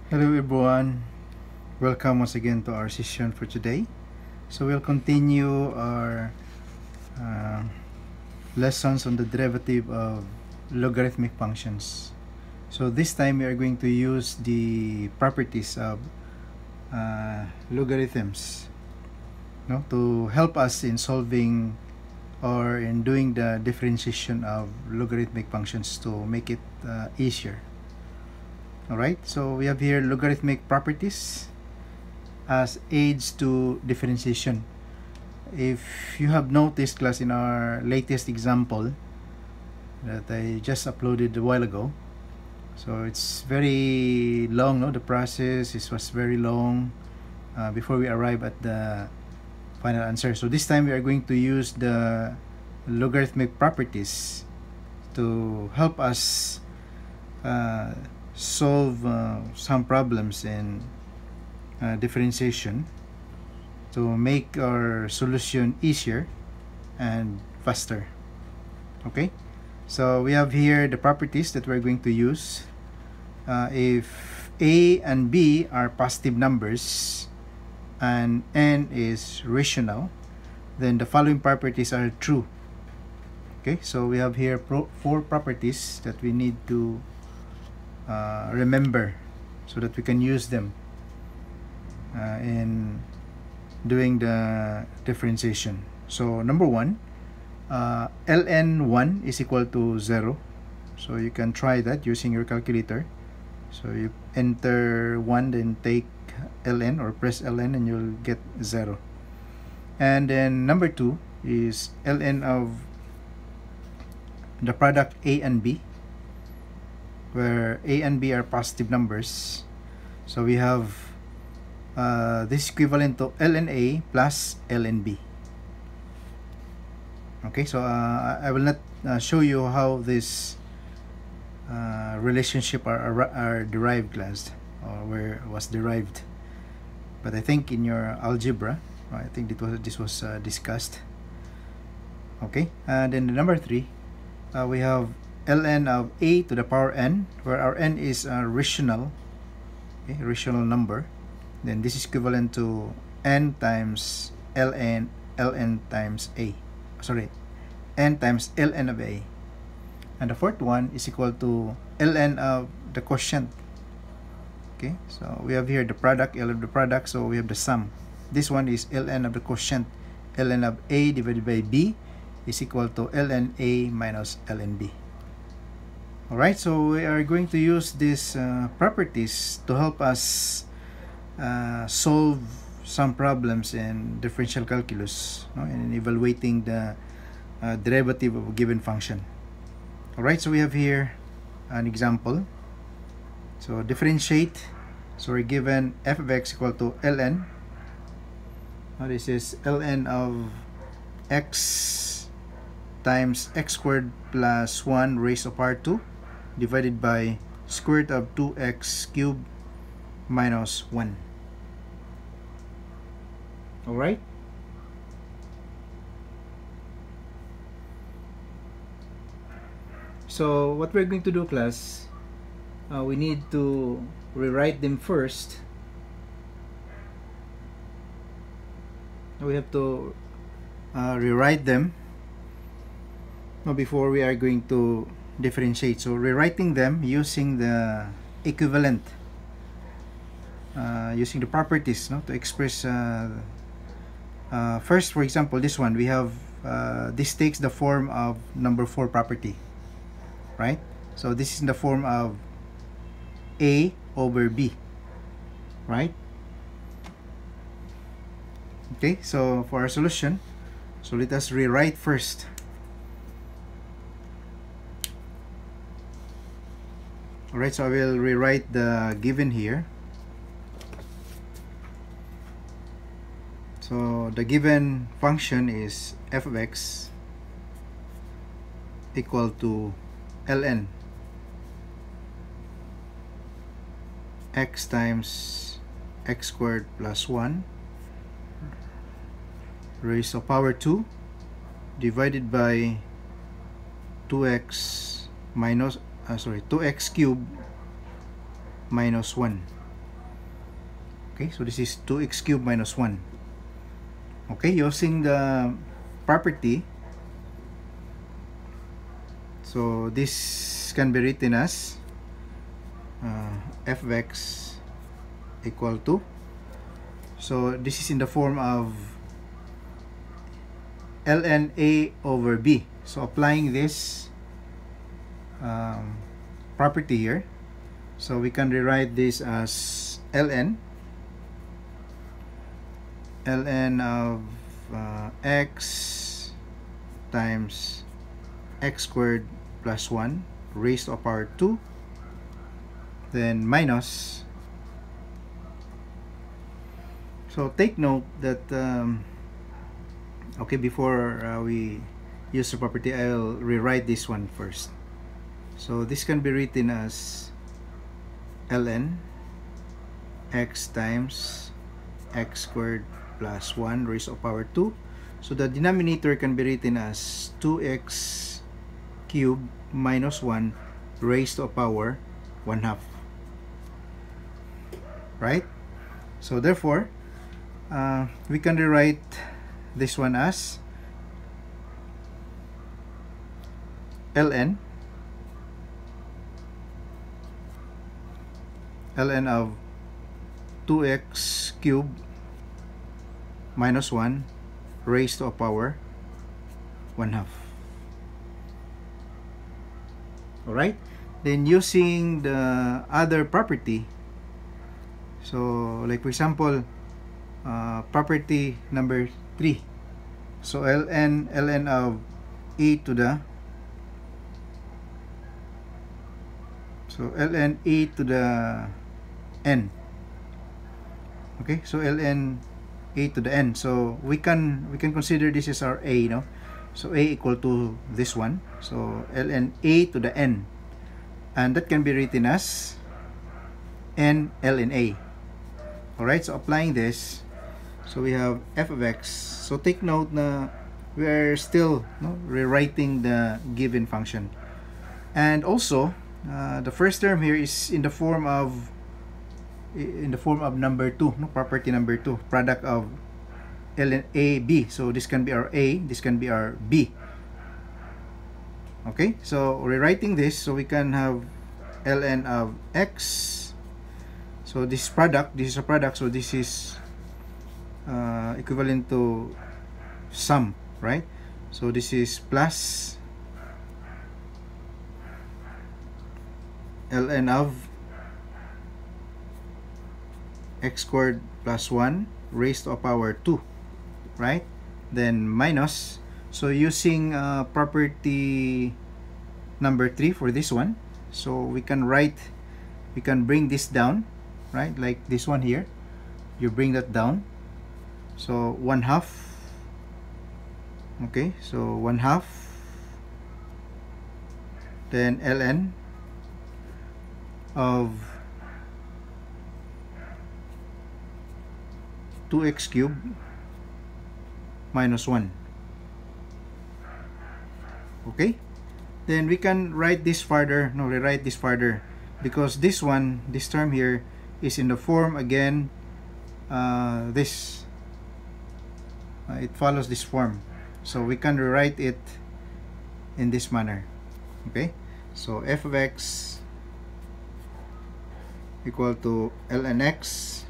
Hello everyone, welcome once again to our session for today. So we'll continue our uh, lessons on the derivative of logarithmic functions. So this time we are going to use the properties of logarithms, to help us in solving or in doing the differentiation of logarithmic functions to make it easier. Alright, so we have here logarithmic properties as aids to differentiation. If you have noticed, class, in our latest example that I just uploaded a while ago, so it's very long, the process was very long before we arrive at the final answer. So this time we are going to use the logarithmic properties to help us solve some problems in differentiation to make our solution easier and faster. Okay, so we have here the properties that we're going to use. If a and b are positive numbers and n is rational, then the following properties are true. Okay, so we have here four properties that we need to remember so that we can use them in doing the differentiation. So number one, ln1 is equal to 0. So you can try that using your calculator. So you enter 1, then take ln or press ln, and you'll get 0. And then number 2 is ln of the product a and b, where a and b are positive numbers. So we have this equivalent to ln a plus ln b. Okay, so I will not show you how this relationship are derived, class, or where it was derived, but I think in your algebra, I think this was discussed. Okay, and then the number 3, we have ln of a to the power n, where our n is a rational number. Then this is equivalent to n times ln times a, n times ln of a. And the fourth one is equal to ln of the quotient. Okay, so we have here the product, L of the product, so we have the sum. This one is ln of the quotient. Ln of a divided by b is equal to ln a minus ln b. Alright, so we are going to use these properties to help us solve some problems in differential calculus, and in evaluating the derivative of a given function. Alright, so we have here an example. So differentiate. So we're given f of x equal to ln. Now this is ln of x times x squared plus 1 raised to power 2 divided by square root of 2x cubed minus 1. Alright, so what we're going to do, class, we need to rewrite them first. We have to rewrite them before we are going to differentiate. So rewriting them using the equivalent, using the properties, to express first, for example, this one, we have this takes the form of number 4 property, right? So this is in the form of a over b, right? Okay, so for our solution, so let us rewrite first. Alright, so I will rewrite the given here. So the given function is f of x equal to ln x times x squared plus 1 raised to power 2 divided by 2x minus 2x cubed minus 1. Okay, so this is 2x cubed minus 1. Okay, using the property, so this can be written as f of x equal to, so this is in the form of ln a over b. So applying this property here, so we can rewrite this as ln of x times x squared plus 1 raised to the power 2, then minus, so take note that okay, before we use the property, I'll rewrite this one first. So this can be written as ln x times x squared plus 1 raised to the power 2. So the denominator can be written as 2x cubed minus 1 raised to the power 1/2. Right? So therefore, we can rewrite this one as ln of 2x cubed minus 1 raised to a power 1/2. Alright, then using the other property, so like for example, property number 3, so ln of a to the, so ln a to the n. Okay, so ln a to the n, so we can consider this as our a, no? So a equal to this one, so ln a to the n, and that can be written as n ln a. Alright, so applying this, so we have f of x. So take note na we are still rewriting the given function, and also the first term here is in the form of number 2, property number 2, product of ln a b. So this can be our a, this can be our b. Okay, so rewriting this, so we can have ln of x, so this product, this is a product, so this is equivalent to sum, right? So this is plus ln of x squared plus 1 raised to a power 2, right? Then minus, so using property number 3 for this one, so we can bring this down, right? Like this one here, you bring that down, so 1/2. Okay, so 1/2, then ln of 2x cubed minus 1. Okay, then we can write this further, rewrite this further, because this one, this term here is in the form again, this, it follows this form, so we can rewrite it in this manner. Okay, so f of x equal to ln x,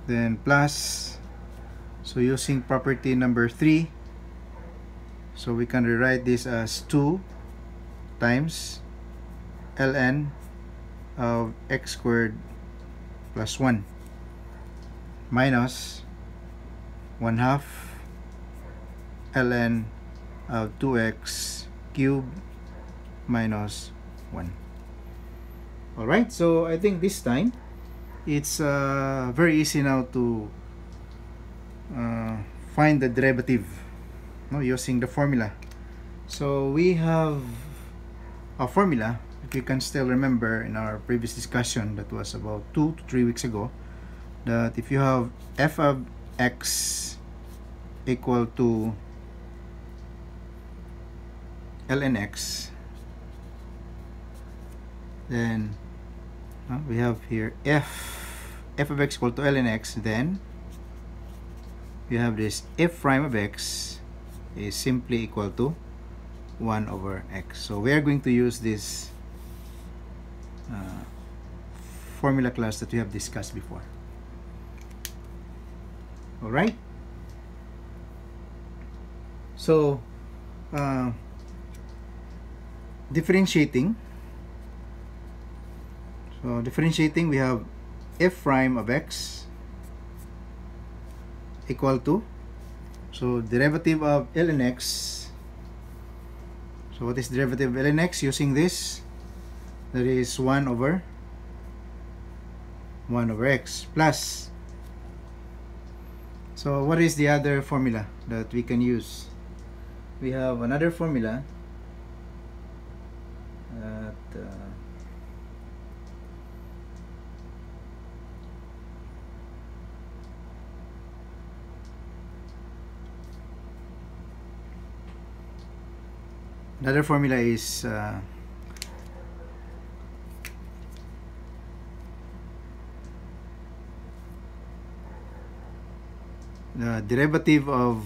then plus, so using property number 3, so we can rewrite this as 2 times ln of x squared plus 1 minus 1/2 ln of 2x cubed minus 1. Alright, so I think this time it's very easy now to find the derivative using the formula. So we have a formula, if you can still remember in our previous discussion that was about 2 to 3 weeks ago, that if you have f of x equal to ln x, then we have here f of x equal to ln x, then we have this f prime of x is simply equal to 1 over x. So we are going to use this formula class that we have discussed before. Alright? So differentiating. So differentiating, we have f prime of x equal to, so derivative of ln x. So what is derivative of ln x? Using this, that is 1 over x plus. So what is the other formula that we can use? We have another formula that another formula is the derivative of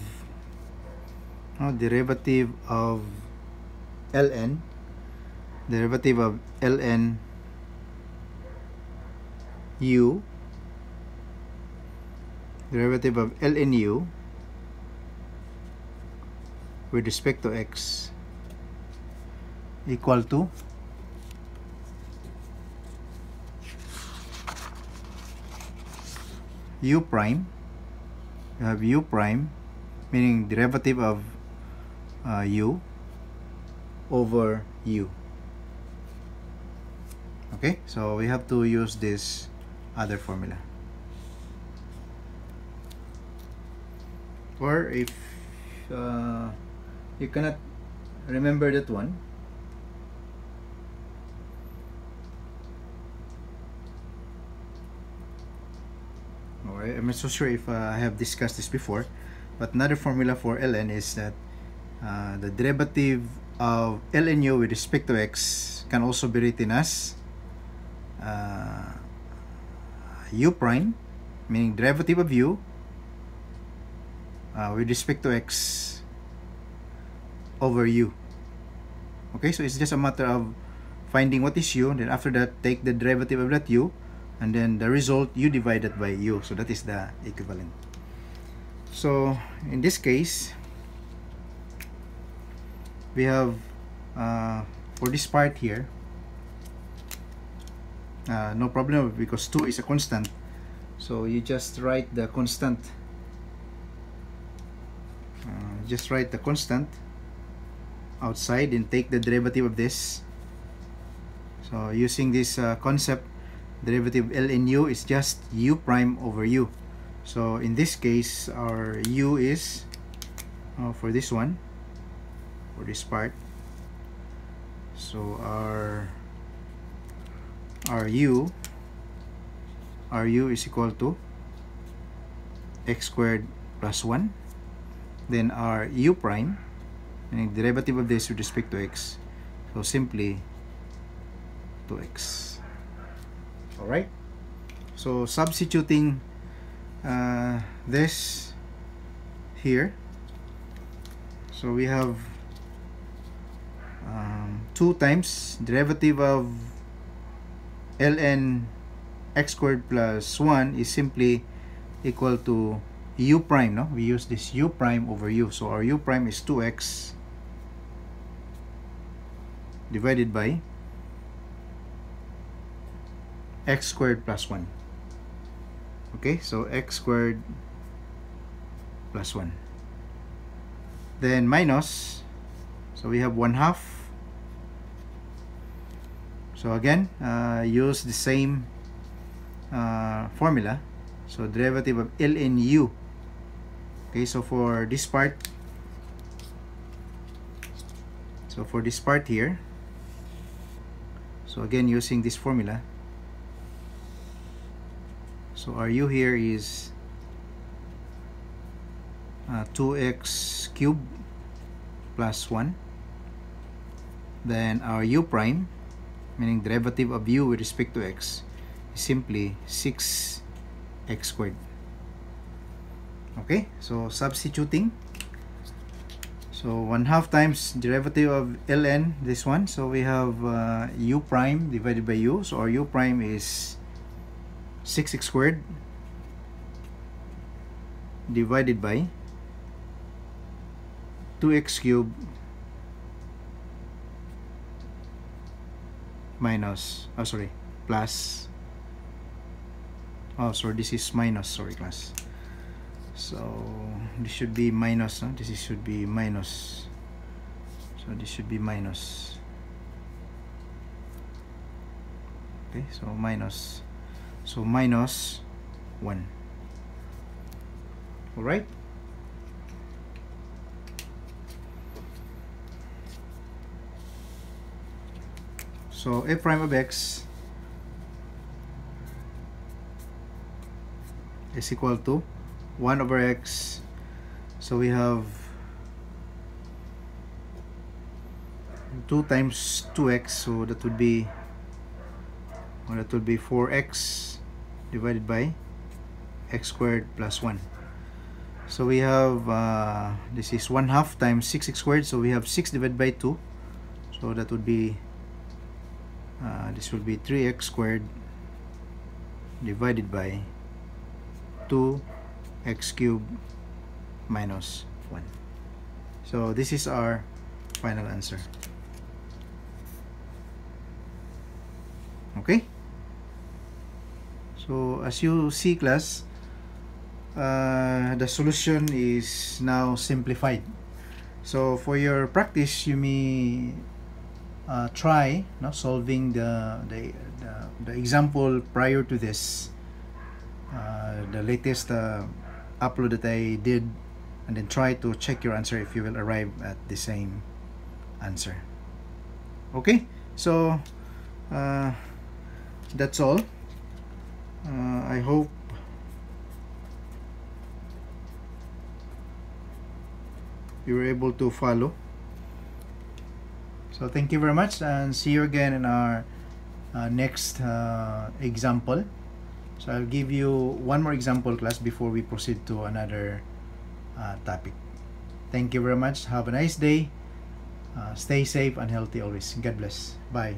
ln, derivative of ln u, derivative of ln u with respect to x equal to u prime. You have u prime, meaning derivative of u over u. Okay, so we have to use this other formula. Or if you cannot remember that one, I'm not so sure if I have discussed this before, but another formula for ln is that the derivative of ln u with respect to x can also be written as u prime, meaning derivative of u with respect to x over u. Okay, so it's just a matter of finding what is u, and then after that take the derivative of that u, and then the result u divided by u. So that is the equivalent. So in this case, we have for this part here no problem because 2 is a constant, so you just write the constant, outside and take the derivative of this. So using this concept, derivative ln u is just u prime over u. So in this case, our u is for this one, for this part, so our u is equal to x squared plus 1. Then our u prime, meaning derivative of this with respect to x, so simply 2x. Alright, so substituting this here, so we have 2 times derivative of ln x squared plus 1 is simply equal to u prime, no? We use this u prime over u, so our u prime is 2x divided by x squared plus 1. Okay, so x squared plus 1. Then minus, so we have 1/2. So again, use the same formula. So derivative of ln u. Okay, so for this part, here, so again using this formula, so our u here is 2x cubed plus 1. Then our u prime, meaning derivative of u with respect to x, is simply 6x squared. Okay, so substituting, so 1/2 times derivative of ln, this one, so we have u prime divided by u, so our u prime is 6x squared divided by 2x cubed minus, plus, this is minus, sorry class, so this should be minus, should be minus, so this should be minus, okay, so minus 1. All right, so f prime of x is equal to 1 over x, so we have 2 times 2x, so that would be 4x divided by x squared plus 1. So we have this is 1/2 times 6x squared, so we have 6 divided by 2, so that would be this would be 3x squared divided by 2x cubed minus 1. So this is our final answer. Okay, so as you see class, the solution is now simplified. So for your practice, you may try solving the example prior to this, the latest upload that I did, and then try to check your answer if you will arrive at the same answer. Okay, so that's all. I hope you were able to follow. So thank you very much, and see you again in our next example. So I'll give you one more example class before we proceed to another topic. Thank you very much. Have a nice day. Stay safe and healthy always. God bless. Bye.